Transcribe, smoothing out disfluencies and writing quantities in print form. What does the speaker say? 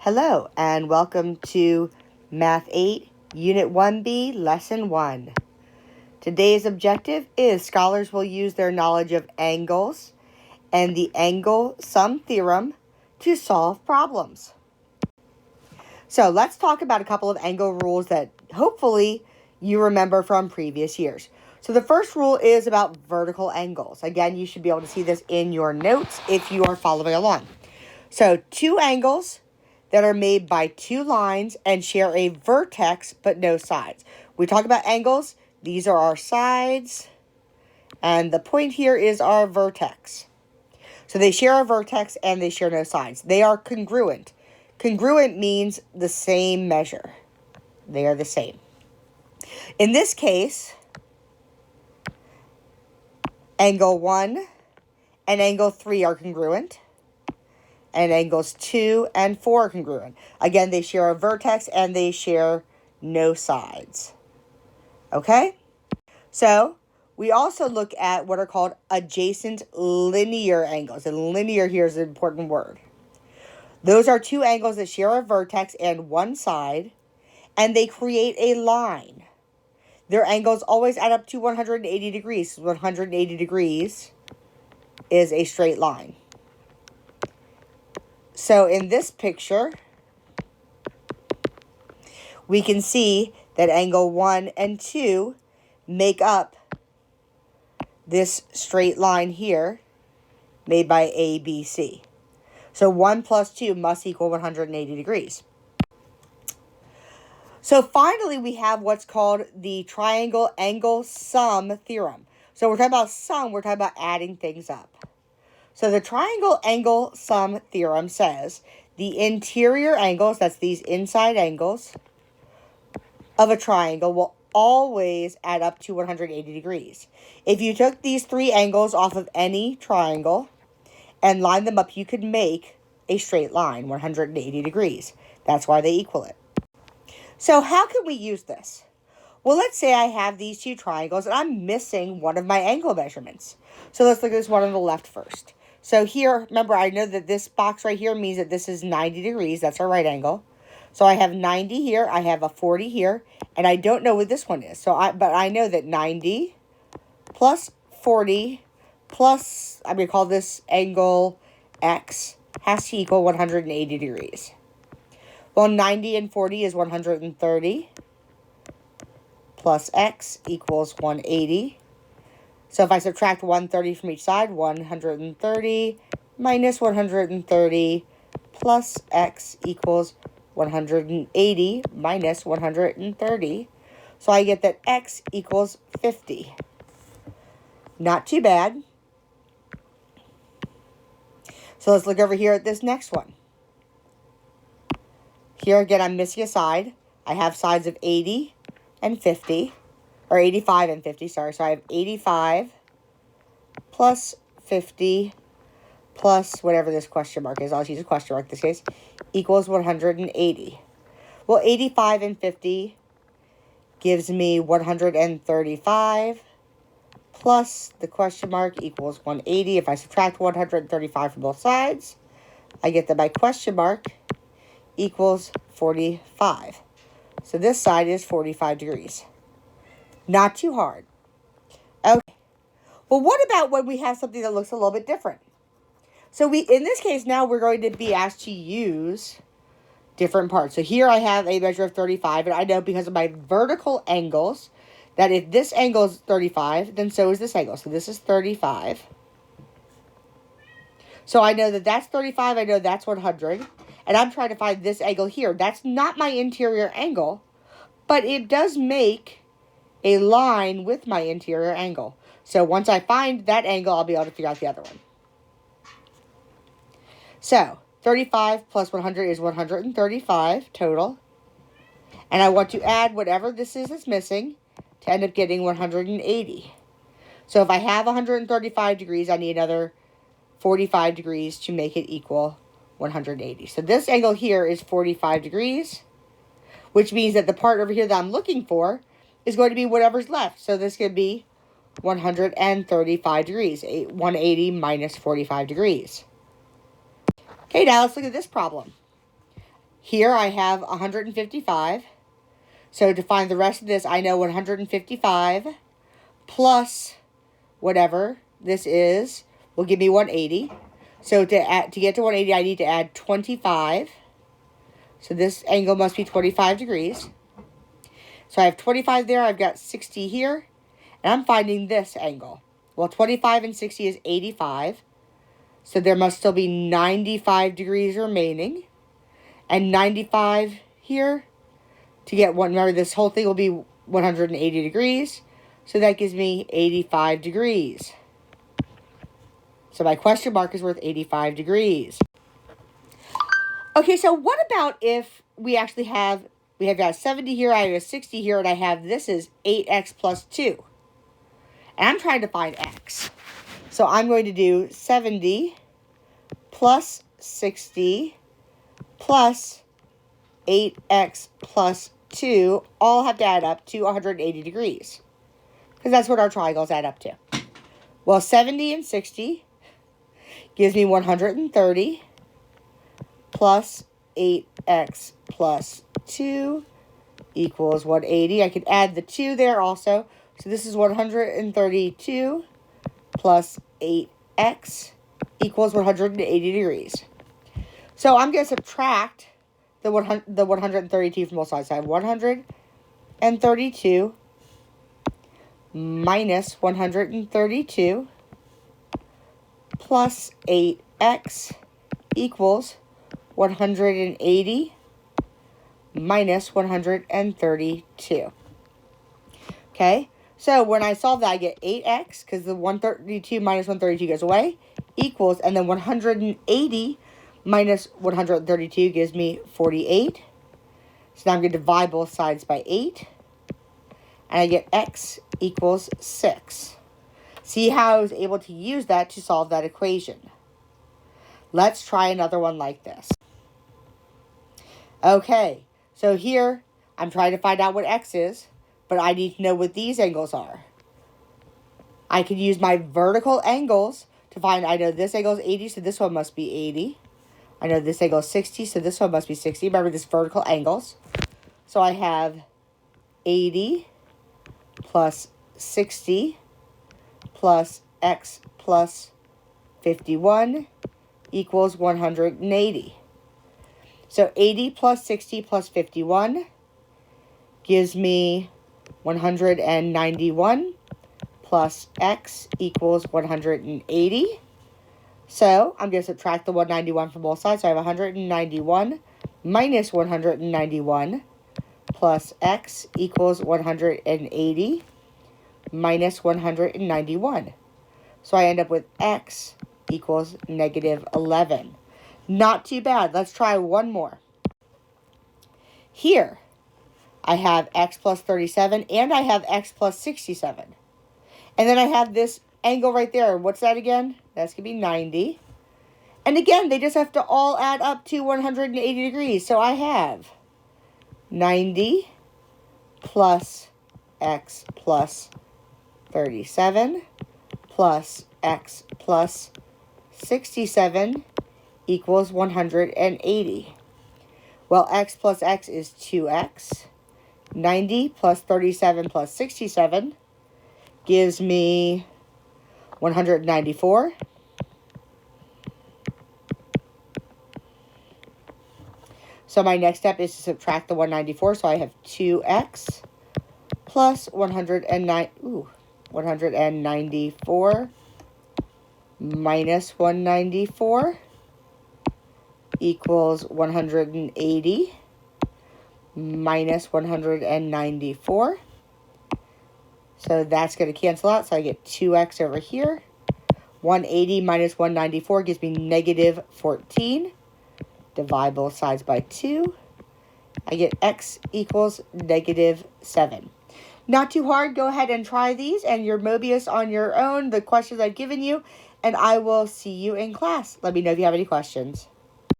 Hello and welcome to Math 8, Unit 1B, Lesson 1. Today's objective is scholars will use their knowledge of angles and the angle sum theorem to solve problems. So let's talk about a couple of angle rules that hopefully you remember from previous years. So the first rule is about vertical angles. Again, you should be able to see this in your notes if you are following along. So two angles that are made by two lines and share a vertex but no sides. We talk about angles. These are our sides, and the point here is our vertex. So they share a vertex and they share no sides. They are congruent. Congruent means the same measure. They are the same. In this case, angle 1 and angle 3 are congruent. And angles 2 and 4 are congruent. Again, they share a vertex and they share no sides. Okay? So, we also look at what are called adjacent linear angles. And linear here is an important word. Those are two angles that share a vertex and one side, and they create a line. Their angles always add up to 180 degrees. 180 degrees is a straight line. So in this picture, we can see that angle 1 and 2 make up this straight line here made by ABC. So 1 plus 2 must equal 180 degrees. So finally, we have what's called the triangle angle sum theorem. So we're talking about sum, we're talking about adding things up. So the triangle angle sum theorem says the interior angles, that's these inside angles, of a triangle will always add up to 180 degrees. If you took these three angles off of any triangle and lined them up, you could make a straight line, 180 degrees. That's why they equal it. So how can we use this? Well, let's say I have these two triangles and I'm missing one of my angle measurements. So let's look at this one on the left first. So here, remember, I know that this box right here means that this is 90 degrees. That's our right angle. So I have 90 here, I have a 40 here, and I don't know what this one is. But I know that 90 plus 40 plus, I'm going to call this angle X, has to equal 180 degrees. Well, 90 and 40 is 130 plus X equals 180. So if I subtract 130 from each side, 130 minus 130 plus X equals 180 minus 130. So I get that X equals 50. Not too bad. So let's look over here at this next one. Here again, I'm missing a side. I have sides of 80 and 50. Or 85 and 50, sorry. So I have 85 plus 50 plus whatever this question mark is. I'll use a question mark in this case. Equals 180. Well, 85 and 50 gives me 135 plus the question mark equals 180. If I subtract 135 from both sides, I get that my question mark equals 45. So this side is 45 degrees. Not too hard. Okay. Well, what about when we have something that looks a little bit different? So in this case, now we're going to be asked to use different parts. So here I have a measure of 35, and I know because of my vertical angles that if this angle is 35, then so is this angle. So this is 35. So I know that that's 35. I know that's 100. And I'm trying to find this angle here. That's not my interior angle, but it does make a line with my interior angle. So once I find that angle, I'll be able to figure out the other one. So 35 plus 100 is 135 total. And I want to add whatever this is that's missing to end up getting 180. So if I have 135 degrees, I need another 45 degrees to make it equal 180. So this angle here is 45 degrees, which means that the part over here that I'm looking for is going to be whatever's left. So this could be 135 degrees, 180 minus 45 degrees. Okay, now let's look at this problem. Here I have 155. So to find the rest of this, I know 155 plus whatever this is will give me 180. So to get to 180, I need to add 25. So this angle must be 25 degrees. So I have 25 there, I've got 60 here, and I'm finding this angle. Well, 25 and 60 is 85. So there must still be 95 degrees remaining. And 95 here to get one. Remember, this whole thing will be 180 degrees. So that gives me 85 degrees. So my question mark is worth 85 degrees. Okay, so what about if we actually have, we have got 70 here, I have a 60 here, and I have this is 8x plus 2. And I'm trying to find x. So I'm going to do 70 plus 60 plus 8x plus 2 all have to add up to 180 degrees. Because that's what our triangles add up to. Well, 70 and 60 gives me 130 plus 8x plus 2 equals 180. I could add the 2 there also. So this is 132 plus 8x equals 180 degrees. So I'm going to subtract the 132 from both sides. So I have 132 minus 132 plus 8x equals 180 minus 132. Okay, so when I solve that, I get 8x, because the 132 minus 132 goes away, equals, and then 180 minus 132 gives me 48. So now I'm going to divide both sides by 8. And I get x equals 6. See how I was able to use that to solve that equation. Let's try another one like this. Okay, so here I'm trying to find out what x is, but I need to know what these angles are. I could use my vertical angles to find, I know this angle is 80, so this one must be 80. I know this angle is 60, so this one must be 60. Remember, this vertical angles. So I have 80 plus 60 plus x plus 51 equals 180. So 80 plus 60 plus 51 gives me 191 plus x equals 180. So I'm going to subtract the 191 from both sides. So I have 191 minus 191 plus x equals 180 minus 191. So I end up with x equals negative 11. Not too bad. Let's try one more. Here, I have x plus 37 and I have x plus 67. And then I have this angle right there. What's that again? That's going to be 90. And again, they just have to all add up to 180 degrees. So I have 90 plus x plus 37 plus x plus 67 equals 180. Well, x plus x is 2x. 90 plus 37 plus 67 gives me 194. So my next step is to subtract the 194. So I have 2x plus 194 minus 194 equals 180 minus 194. So that's going to cancel out. So I get 2x over here. 180 minus 194 gives me negative 14. Divide both sides by 2. I get x equals negative 7. Not too hard. Go ahead and try these and your Mobius on your own, the questions I've given you, and I will see you in class. Let me know if you have any questions.